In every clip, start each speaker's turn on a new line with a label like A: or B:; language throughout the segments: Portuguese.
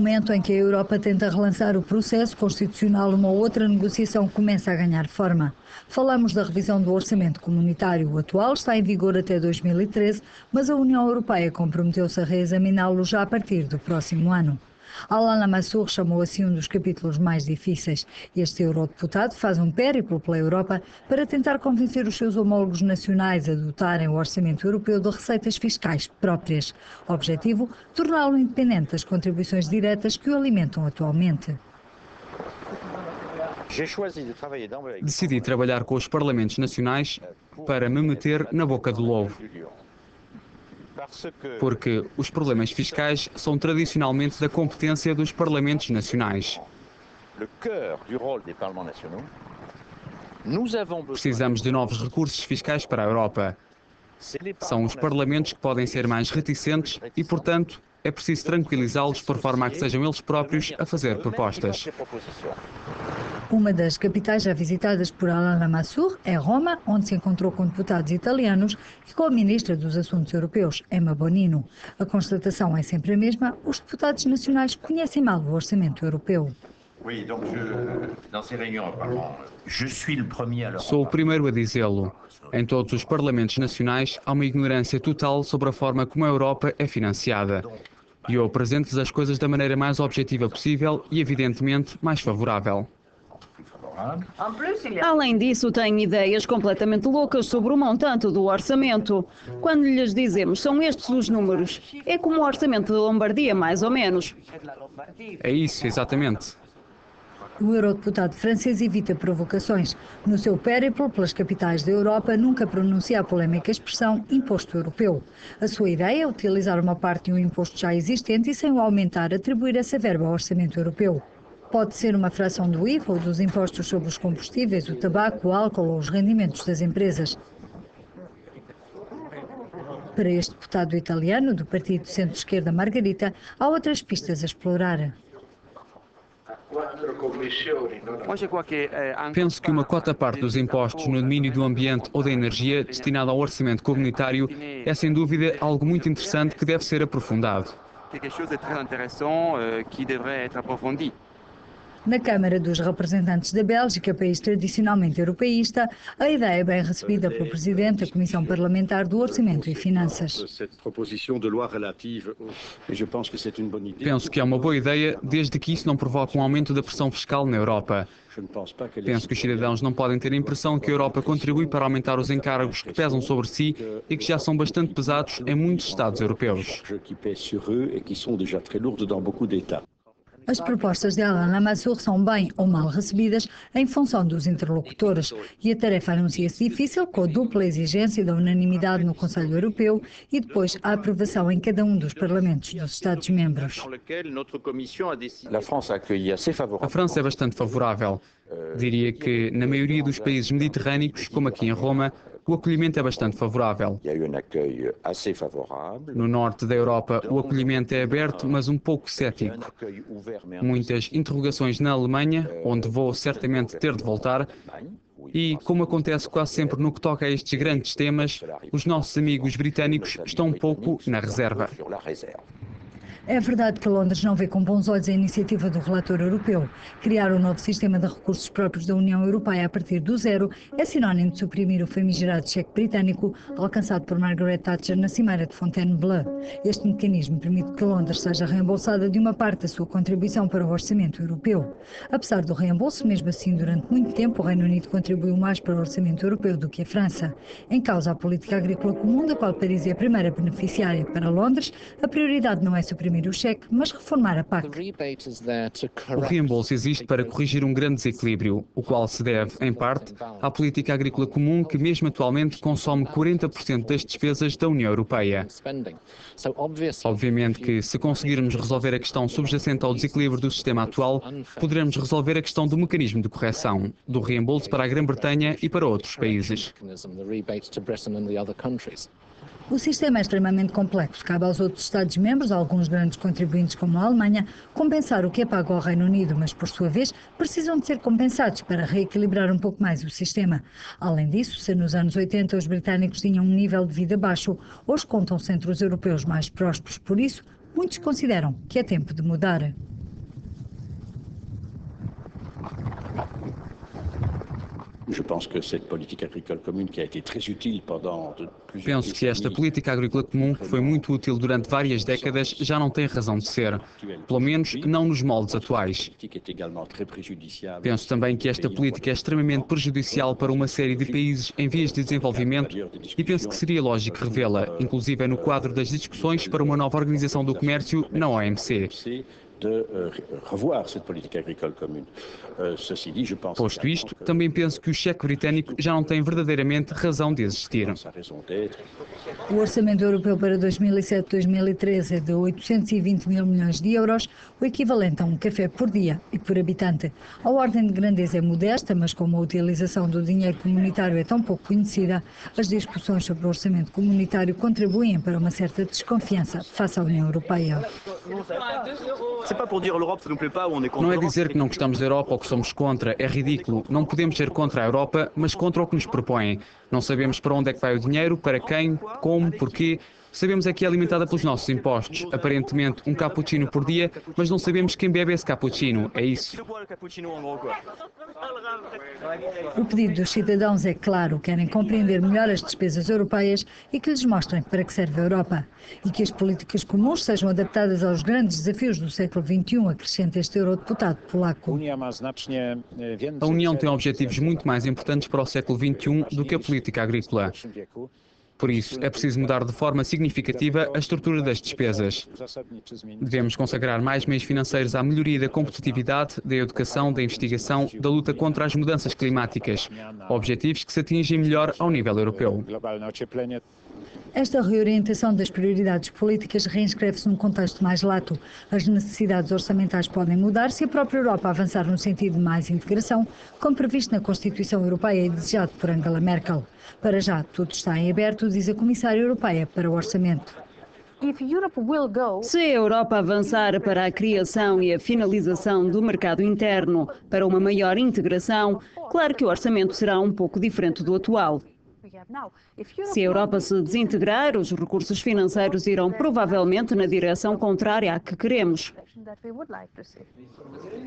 A: momento em que a Europa tenta relançar o processo constitucional, uma outra negociação começa a ganhar forma. Falamos da revisão do orçamento comunitário. O atual está em vigor até 2013, mas a União Europeia comprometeu-se a reexaminá-lo já a partir do próximo ano. Alain Lamassoure chamou assim um dos capítulos mais difíceis. Este eurodeputado faz um périplo pela Europa para tentar convencer os seus homólogos nacionais a adotarem o orçamento europeu de receitas fiscais próprias. O objetivo, torná-lo independente das contribuições diretas que o alimentam atualmente.
B: Decidi trabalhar com os parlamentos nacionais para me meter na boca do lobo. Porque os problemas fiscais são tradicionalmente da competência dos parlamentos nacionais. Precisamos de novos recursos fiscais para a Europa. São os parlamentos que podem ser mais reticentes e, portanto, é preciso tranquilizá-los por forma a que sejam eles próprios a fazer propostas.
A: Uma das capitais já visitadas por Alain Lamassoure é Roma, onde se encontrou com deputados italianos e com a ministra dos Assuntos Europeus, Emma Bonino. A constatação é sempre a mesma: os deputados nacionais conhecem mal o orçamento europeu.
B: Sou o primeiro a dizê-lo. Em todos os parlamentos nacionais há uma ignorância total sobre a forma como a Europa é financiada. E eu apresento-lhes as coisas da maneira mais objetiva possível e, evidentemente, mais favorável.
C: Além disso, tem ideias completamente loucas sobre o montante do orçamento. Quando lhes dizemos são estes os números, é como o orçamento da Lombardia, mais ou menos.
B: É isso, exatamente.
A: O eurodeputado francês evita provocações. No seu périplo pelas capitais da Europa, nunca pronuncia a polémica expressão imposto europeu. A sua ideia é utilizar uma parte de um imposto já existente e, sem o aumentar, atribuir essa verba ao orçamento europeu. Pode ser uma fração do IVA ou dos impostos sobre os combustíveis, o tabaco, o álcool ou os rendimentos das empresas. Para este deputado italiano do partido de centro-esquerda Margarita, há outras pistas a explorar.
B: Penso que uma cota-parte dos impostos no domínio do ambiente ou da energia destinada ao orçamento comunitário é, sem dúvida, algo muito interessante que deve ser aprofundado.
A: Na Câmara dos Representantes da Bélgica, país tradicionalmente europeísta, a ideia é bem recebida pelo Presidente da Comissão Parlamentar do Orçamento e Finanças.
B: Penso que é uma boa ideia, desde que isso não provoque um aumento da pressão fiscal na Europa. Penso que os cidadãos não podem ter a impressão que a Europa contribui para aumentar os encargos que pesam sobre si e que já são bastante pesados em muitos Estados europeus.
A: As propostas de Alain Lamassoure são bem ou mal recebidas em função dos interlocutores e a tarefa anuncia-se difícil com a dupla exigência da unanimidade no Conselho Europeu e depois a aprovação em cada um dos parlamentos dos Estados-membros.
B: A França é bastante favorável. Diria que, na maioria dos países mediterrâneos, como aqui em Roma, o acolhimento é bastante favorável. No norte da Europa, o acolhimento é aberto, mas um pouco cético. Muitas interrogações na Alemanha, onde vou certamente ter de voltar, e, como acontece quase sempre no que toca a estes grandes temas, os nossos amigos britânicos estão um pouco na reserva.
A: É verdade que Londres não vê com bons olhos a iniciativa do relator europeu. Criar um novo sistema de recursos próprios da União Europeia a partir do zero é sinónimo de suprimir o famigerado cheque britânico alcançado por Margaret Thatcher na Cimeira de Fontainebleau. Este mecanismo permite que Londres seja reembolsada de uma parte da sua contribuição para o orçamento europeu. Apesar do reembolso, mesmo assim, durante muito tempo, o Reino Unido contribuiu mais para o orçamento europeu do que a França. Em causa a política agrícola comum, da qual Paris é a primeira beneficiária. Para Londres, a prioridade não é suprimir o cheque, mas reformar a PAC.
B: O reembolso existe para corrigir um grande desequilíbrio, o qual se deve, em parte, à política agrícola comum que mesmo atualmente consome 40% das despesas da União Europeia. Obviamente que, se conseguirmos resolver a questão subjacente ao desequilíbrio do sistema atual, poderemos resolver a questão do mecanismo de correção, do reembolso para a Grã-Bretanha e para outros países.
A: O sistema é extremamente complexo. Cabe aos outros Estados-membros, alguns grandes contribuintes como a Alemanha, compensar o que é pago ao Reino Unido, mas, por sua vez, precisam de ser compensados para reequilibrar um pouco mais o sistema. Além disso, se nos anos 80 os britânicos tinham um nível de vida baixo, hoje contam-se entre os europeus mais prósperos. Por isso, muitos consideram que é tempo de mudar.
B: Penso que esta política agrícola comum, que foi muito útil durante várias décadas, já não tem razão de ser. Pelo menos não nos moldes atuais. Penso também que esta política é extremamente prejudicial para uma série de países em vias de desenvolvimento e penso que seria lógico revê-la, inclusive no quadro das discussões para uma nova organização do comércio na OMC. Posto isto, também penso que o cheque britânico já não tem verdadeiramente razão de existir.
A: O orçamento europeu para 2007-2013 é de 820 mil milhões de euros, o equivalente a um café por dia e por habitante. A ordem de grandeza é modesta, mas como a utilização do dinheiro comunitário é tão pouco conhecida, as discussões sobre o orçamento comunitário contribuem para uma certa desconfiança face à União Europeia.
B: Não é dizer que não gostamos da Europa ou que somos contra, é ridículo. Não podemos ser contra a Europa, mas contra o que nos propõem. Não sabemos para onde é que vai o dinheiro, para quem, como, porquê. Sabemos é que é alimentada pelos nossos impostos. Aparentemente, um cappuccino por dia, mas não sabemos quem bebe esse cappuccino. É isso.
A: O pedido dos cidadãos é claro, querem compreender melhor as despesas europeias e que lhes mostrem para que serve a Europa. E que as políticas comuns sejam adaptadas aos grandes desafios do século XXI, acrescenta este eurodeputado polaco.
B: A União tem objetivos muito mais importantes para o século XXI do que a política agrícola. Por isso, é preciso mudar de forma significativa a estrutura das despesas. Devemos consagrar mais meios financeiros à melhoria da competitividade, da educação, da investigação, da luta contra as mudanças climáticas, objetivos que se atingem melhor ao nível europeu.
A: Esta reorientação das prioridades políticas reinscreve-se num contexto mais lato. As necessidades orçamentais podem mudar se a própria Europa avançar no sentido de mais integração, como previsto na Constituição Europeia e desejado por Angela Merkel. Para já, tudo está em aberto, diz a Comissária Europeia para o Orçamento.
C: Se a Europa avançar para a criação e a finalização do mercado interno, para uma maior integração, claro que o orçamento será um pouco diferente do atual. Se a Europa se desintegrar, os recursos financeiros irão provavelmente na direção contrária à que queremos.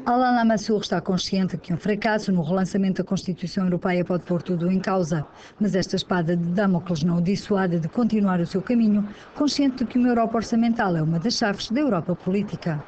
A: Alain Lamassoure está consciente que um fracasso no relançamento da Constituição Europeia pode pôr tudo em causa, mas esta espada de Damocles não o dissuade de continuar o seu caminho, consciente de que uma Europa orçamental é uma das chaves da Europa política.